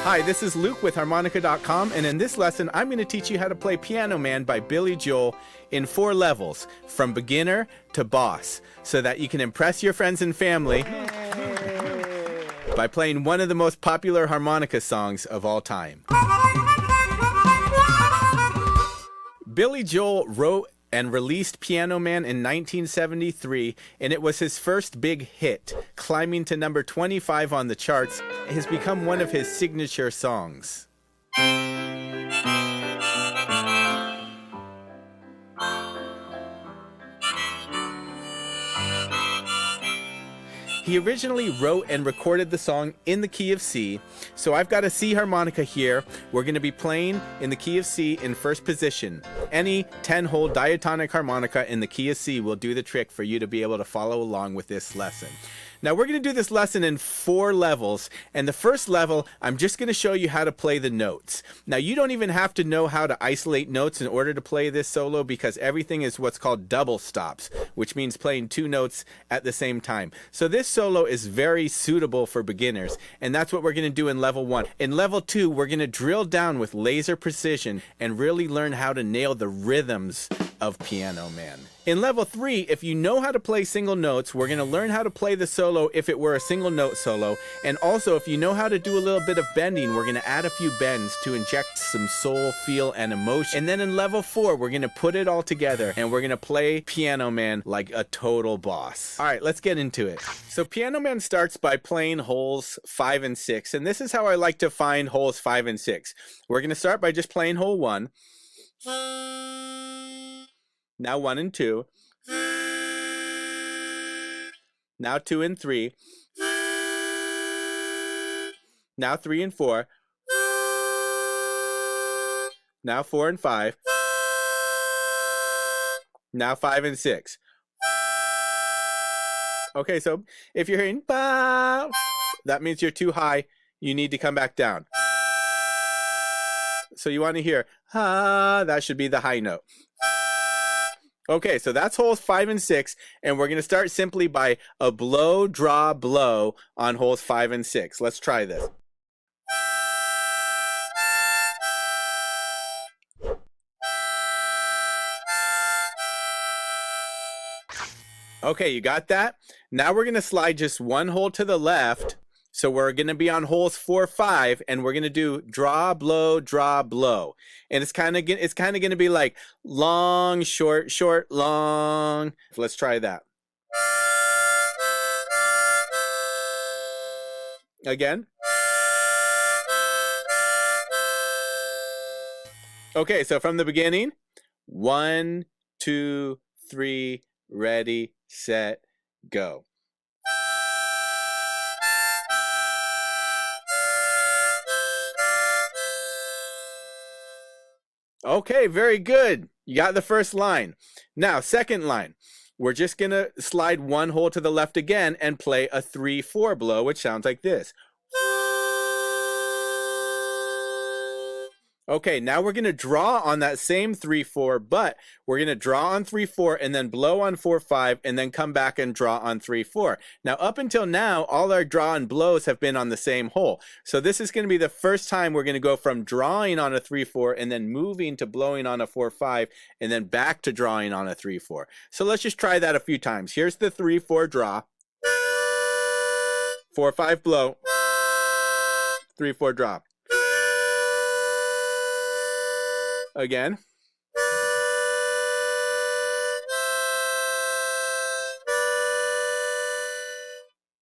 Hi, this is Luke with Harmonica.com, and in this lesson, I'm going to teach you how to play Piano Man by Billy Joel in 4 levels, from beginner to boss, so that you can impress your friends and family by playing one of the most popular harmonica songs of all time. Billy Joel wrote and released Piano Man in 1973, and it was his first big hit, climbing to number 25 on the charts. It has become one of his signature songs. He originally wrote and recorded the song in the key of C, so I've got a C harmonica here. We're going to be playing in the key of C in first position. Any 10-hole diatonic harmonica in the key of C will do the trick for you to be able to follow along with this lesson. Now we're going to do this lesson in 4 levels, and the first level, I'm just going to show you how to play the notes. Now you don't even have to know how to isolate notes in order to play this solo, because everything is what's called double stops, which means playing 2 notes at the same time. So this solo is very suitable for beginners, and that's what we're going to do in level 1. In level 2, we're going to drill down with laser precision and really learn how to nail the rhythms of Piano Man. In level 3, if you know how to play single notes, we're going to learn how to play the solo if it were a single note solo. And also, if you know how to do a little bit of bending, we're going to add a few bends to inject some soul, feel, and emotion. And then in level 4, we're going to put it all together and we're going to play Piano Man like a total boss. All right, let's get into it. So Piano Man starts by playing holes 5 and 6. And this is how I like to find holes 5 and 6. We're going to start by just playing hole 1. Now 1 and 2. Now 2 and 3. Now 3 and 4. Now 4 and 5. Now 5 and 6. Okay, so if you're hearing ba, that means you're too high. You need to come back down. So you want to hear ha, that should be the high note. Okay, so that's holes 5 and 6, and we're going to start simply by a blow, draw, blow on holes 5 and 6. Let's try this. Okay, you got that? Now we're going to slide just 1 hole to the left. So we're going to be on holes 4, 5, and we're going to do draw, blow, and it's kind of going to be like long, short, short, long. Let's try that again. Okay, so from the beginning, 1, 2, 3, ready, set, go. Okay, very good. You got the first line. Now, second line. We're just going to slide 1 hole to the left again and play a 3-4 blow, which sounds like this. Okay, now we're going to draw on that same 3-4, but we're going to draw on 3-4 and then blow on 4-5 and then come back and draw on 3-4. Now, up until now, all our draw and blows have been on the same hole. So this is going to be the first time we're going to go from drawing on a 3-4 and then moving to blowing on a 4-5 and then back to drawing on a 3-4. So let's just try that a few times. Here's the 3-4 draw, 4-5 blow, 3-4 draw. Again.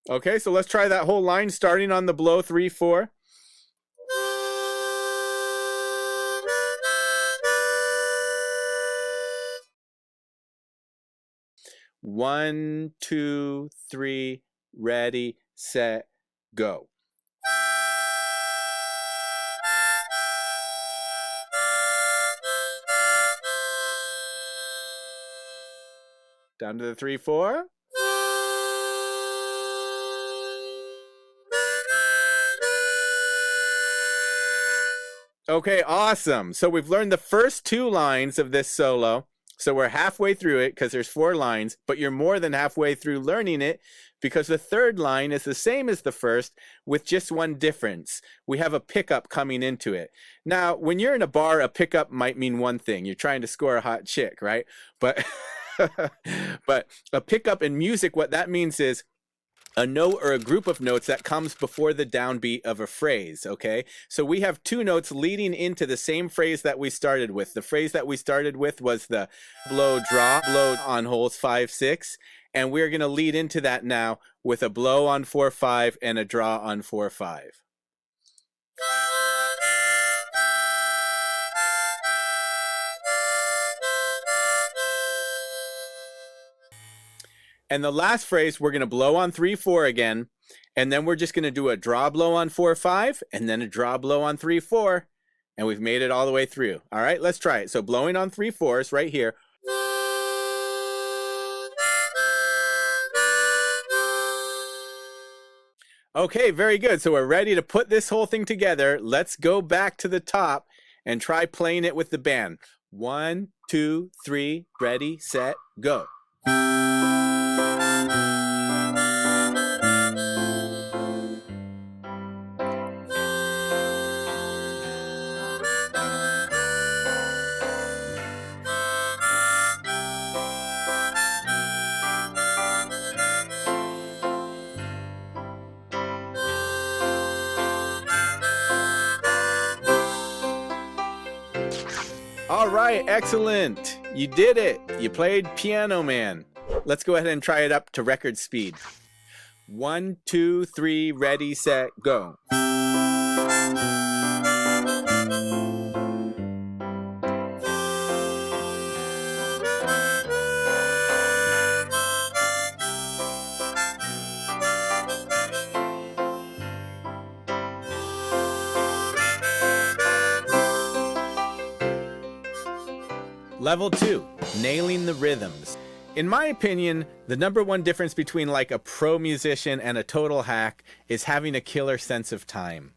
Okay, so let's try that whole line starting on the blow 3-4. One, 2, 3, ready, set, go. Down to the 3-4. Okay, awesome. So we've learned the first 2 lines of this solo. So we're halfway through it because there's 4 lines, but you're more than halfway through learning it because the third line is the same as the first with just one difference. We have a pickup coming into it. Now, when you're in a bar, a pickup might mean one thing. You're trying to score a hot chick, right? But but a pickup in music, what that means is a note or a group of notes that comes before the downbeat of a phrase, okay? So we have 2 notes leading into the same phrase that we started with. The phrase that we started with was the blow, draw, blow on holes 5, 6. And we're going to lead into that now with a blow on 4, 5 and a draw on 4, 5. And the last phrase, we're going to blow on 3, 4 again. And then we're just going to do a draw blow on 4, 5 and then a draw blow on 3, 4. And we've made it all the way through. All right, let's try it. So blowing on 3, 4s right here. Okay, very good. So we're ready to put this whole thing together. Let's go back to the top and try playing it with the band. 1, 2, 3, ready, set, go. All right, excellent. You did it. You played Piano Man. Let's go ahead and try it up to record speed. 1, 2, 3, ready, set, go. Level 2, nailing the rhythms. In my opinion, the #1 difference between like a pro musician and a total hack is having a killer sense of time.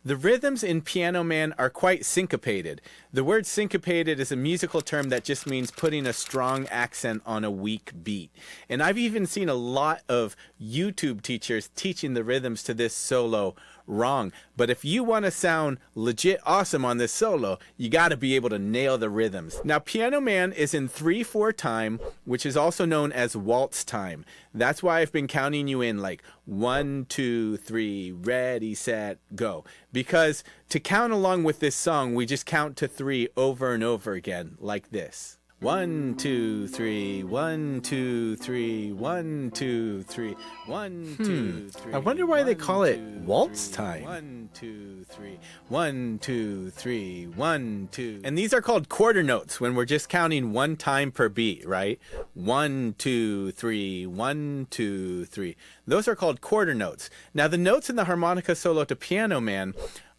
The rhythms in Piano Man are quite syncopated. The word syncopated is a musical term that just means putting a strong accent on a weak beat. And I've even seen a lot of YouTube teachers teaching the rhythms to this solo wrong. But if you want to sound legit awesome on this solo, you got to be able to nail the rhythms. Now, Piano Man is in 3/4 time, which is also known as waltz time. That's why I've been counting you in like 1, 2, 3, ready, set, go. Because to count along with this song, we just count to 3 over and over again, like this. 1, 2, 3, 1, 2, 3, 1, 2, 3, 1, 2, 3. I wonder why they call it waltz time. 1, 2, 3, 1, 2, 3, 1, 2. And these are called quarter notes when we're just counting 1 time per beat, right? 1, 2, 3, 1, 2, 3. Those are called quarter notes. Now the notes in the harmonica solo to Piano Man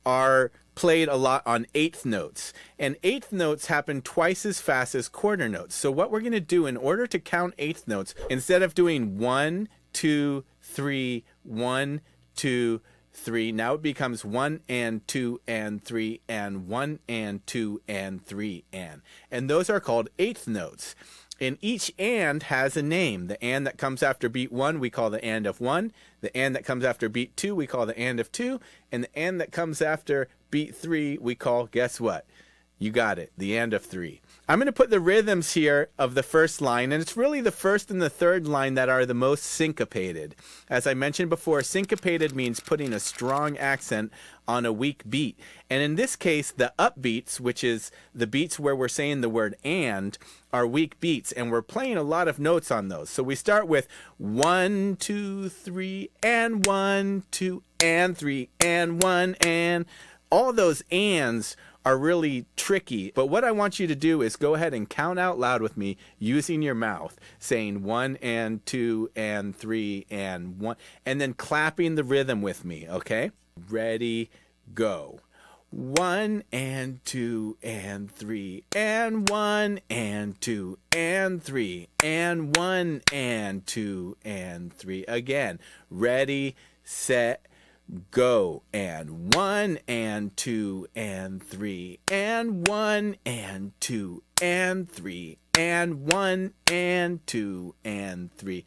are played a lot on 8th notes, and 8th notes happen twice as fast as quarter notes. So what we're going to do in order to count 8th notes, instead of doing 1, 2, 3, 1, 2, 3, now it becomes 1 and 2 and 3 and 1 and 2 and 3 and those are called 8th notes. And each and has a name. The and that comes after beat 1 we call the and of 1. The and that comes after beat 2 we call the and of 2. And the and that comes after beat 3 we call, guess what? You got it, the and of 3. I'm going to put the rhythms here of the first line, and it's really the first and the third line that are the most syncopated. As I mentioned before, syncopated means putting a strong accent on a weak beat. And in this case, the upbeats, which is the beats where we're saying the word and, are weak beats, and we're playing a lot of notes on those. So we start with 1, 2, 3, and 1, 2, and 3, and 1, and all those ands are really tricky, but what I want you to do is go ahead and count out loud with me using your mouth, saying 1 and 2 and 3 and 1, and then clapping the rhythm with me, okay? Ready, go. 1 and 2 and 3 and 1 and 2 and 3 and 1 and 2 and 3. Again, ready, set, go. And 1 and 2 and 3 and 1 and 2 and 3 and 1 and 2 and 3.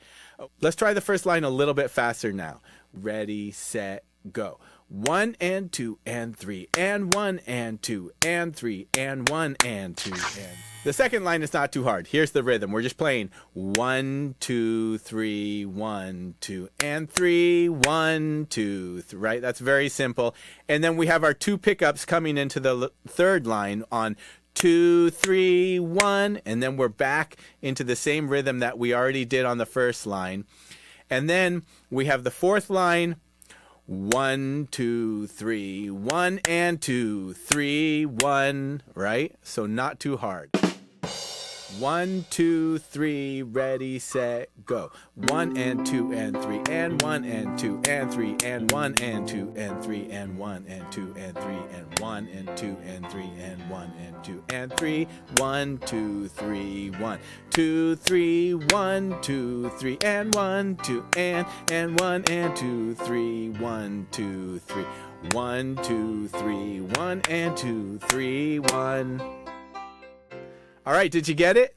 Let's try the first line a little bit faster now. Ready, set, go. 1 and 2 and 3 and 1 and 2 and 3 and 1 and 2 and the second line is not too hard. Here's the rhythm. We're just playing 1 2 3 1 2 and 3 1 2 3, right? That's very simple. And then we have our 2 pickups coming into the third line on 2 3 1, and then we're back into the same rhythm that we already did on the first line. And then we have the fourth line, 1 2 3 1 and 2 3 1, right? So not too hard. 1 2 3 ready set go. 1 and 2 and 3 and 1 and 2 and 3 and 1 and 2 and 3 and 1 and 2 and 3 and 1 and 2 and 3 and 1 and 2 and 3 1 2 3 1 2 3 1 2 3 and 1 2 and 1 and 2 3 1 2 3 1 2 3 1 and 2 3 1. All right, did you get it?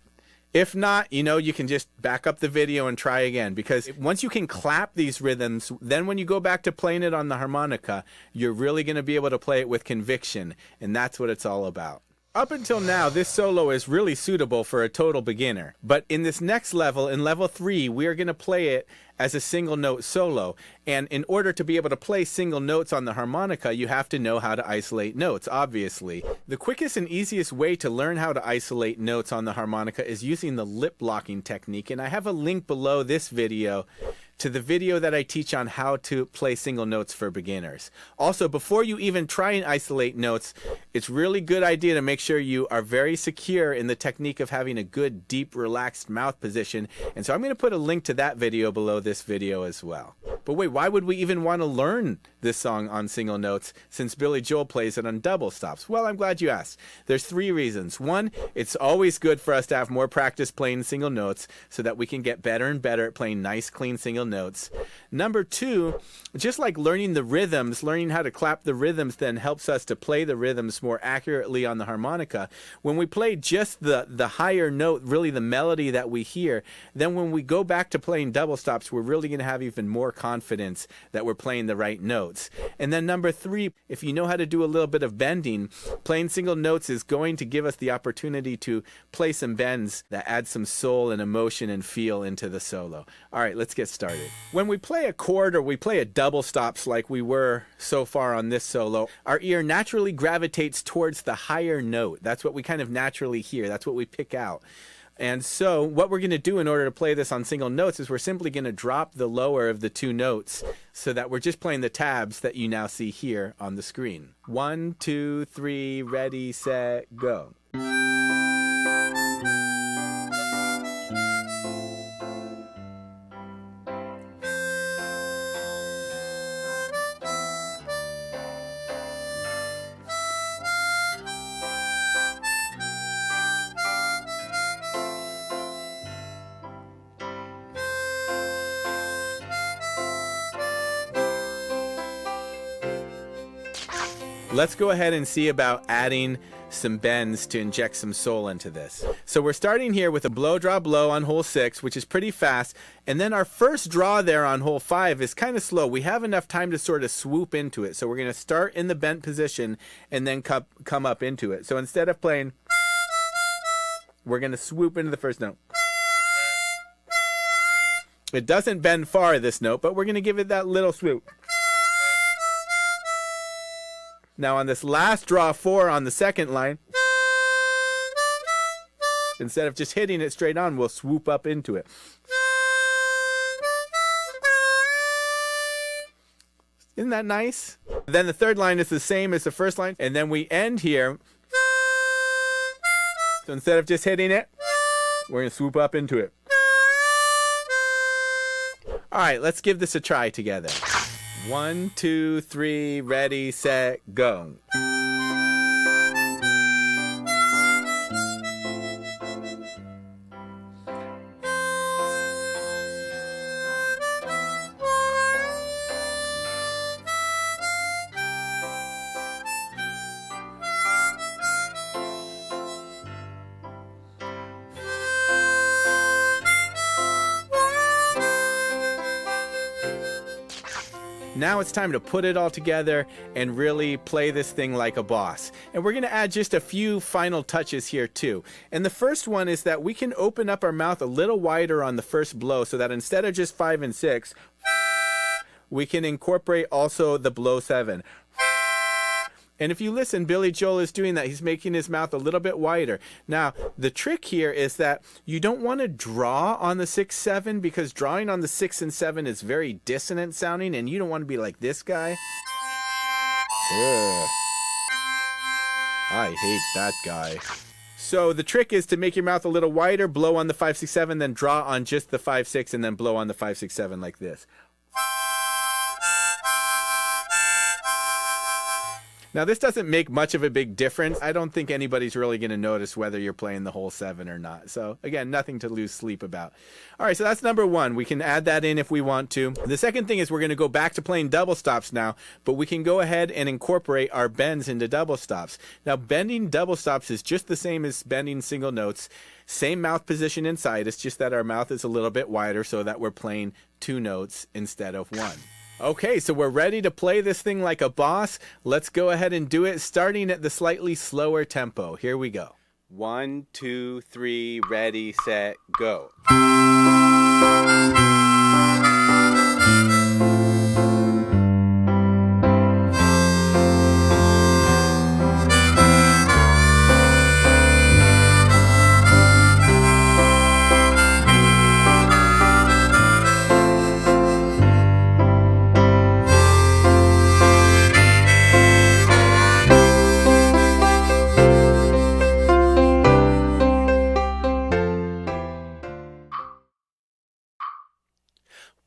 If not, you can just back up the video and try again, because once you can clap these rhythms, then when you go back to playing it on the harmonica, you're really going to be able to play it with conviction, and that's what it's all about. Up until now, this solo is really suitable for a total beginner. But in this next level, in level 3, we are going to play it as a single note solo. And in order to be able to play single notes on the harmonica, you have to know how to isolate notes, obviously. The quickest and easiest way to learn how to isolate notes on the harmonica is using the lip locking technique. And I have a link below this video to the video that I teach on how to play single notes for beginners. Also, before you even try and isolate notes, it's really good idea to make sure you are very secure in the technique of having a good, deep, relaxed mouth position. And so I'm going to put a link to that video below this video as well. But wait, why would we even want to learn this song on single notes since Billy Joel plays it on double stops? Well, I'm glad you asked. There's 3 reasons. 1, it's always good for us to have more practice playing single notes so that we can get better and better at playing nice, clean single notes. Number 2, just like learning the rhythms, learning how to clap the rhythms then helps us to play the rhythms more accurately on the harmonica. When we play just the higher note, really the melody that we hear, then when we go back to playing double stops, we're really going to have even more confidence that we're playing the right notes. And then number 3, if you know how to do a little bit of bending, playing single notes is going to give us the opportunity to play some bends that add some soul and emotion and feel into the solo. All right, let's get started. When we play a chord or we play a double stops like we were so far on this solo, our ear naturally gravitates towards the higher note. That's what we kind of naturally hear. That's what we pick out. And so what we're going to do in order to play this on single notes is we're simply going to drop the lower of the 2 notes so that we're just playing the tabs that you now see here on the screen. 1 2 3 ready set go. Let's go ahead and see about adding some bends to inject some soul into this. So we're starting here with a blow, draw, blow on hole 6, which is pretty fast. And then our first draw there on hole 5 is kind of slow. We have enough time to sort of swoop into it. So we're going to start in the bent position and then come up into it. So instead of playing, we're going to swoop into the first note. It doesn't bend far, this note, but we're going to give it that little swoop. Now on this last draw 4 on the second line, instead of just hitting it straight on, we'll swoop up into it. Isn't that nice? Then the third line is the same as the first line, and then we end here. So instead of just hitting it, we're going to swoop up into it. All right, let's give this a try together. 1 2 3 ready set go. Now it's time to put it all together and really play this thing like a boss. And we're going to add just a few final touches here too. And the first one is that we can open up our mouth a little wider on the first blow so that instead of just 5 and 6, we can incorporate also the blow 7. And if you listen, Billy Joel is doing that. He's making his mouth a little bit wider. Now, the trick here is that you don't want to draw on the 6, 7 because drawing on the 6 and 7 is very dissonant sounding, and you don't want to be like this guy. Ugh. I hate that guy. So the trick is to make your mouth a little wider, blow on the 5, 6, 7, then draw on just the 5, 6, and then blow on the 5, 6, 7 like this. Now, this doesn't make much of a big difference. I don't think anybody's really going to notice whether you're playing the whole 7 or not. So, again, nothing to lose sleep about. All right, so that's number 1. We can add that in if we want to. The second thing is we're going to go back to playing double stops now, but we can go ahead and incorporate our bends into double stops. Now, bending double stops is just the same as bending single notes. Same mouth position inside. It's just that our mouth is a little bit wider so that we're playing 2 notes instead of 1. Okay, so we're ready to play this thing like a boss. Let's go ahead and do it, starting at the slightly slower tempo. Here we go. 1, 2, 3, ready, set, go.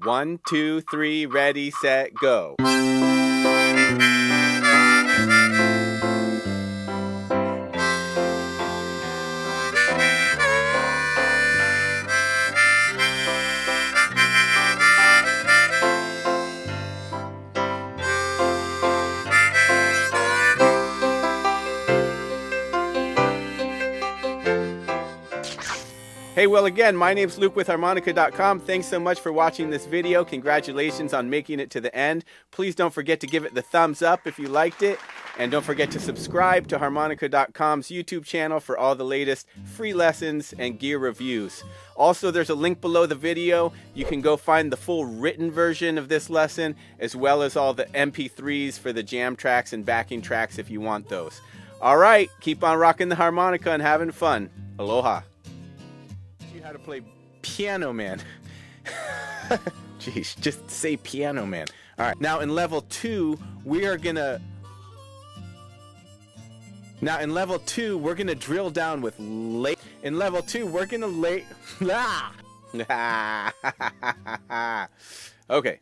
One, two, three, ready, set, go. Hey, well, again, my name's Luke with Harmonica.com. Thanks so much for watching this video. Congratulations on making it to the end. Please don't forget to give it the thumbs up if you liked it. And don't forget to subscribe to Harmonica.com's YouTube channel for all the latest free lessons and gear reviews. Also, there's a link below the video. You can go find the full written version of this lesson, as well as all the MP3s for the jam tracks and backing tracks if you want those. All right, keep on rocking the harmonica and having fun. Aloha. How to play Piano Man. Jeez, just say Piano Man. All right, now in level 2, we're gonna drill down with late. In level 2, we're gonna lay. Okay.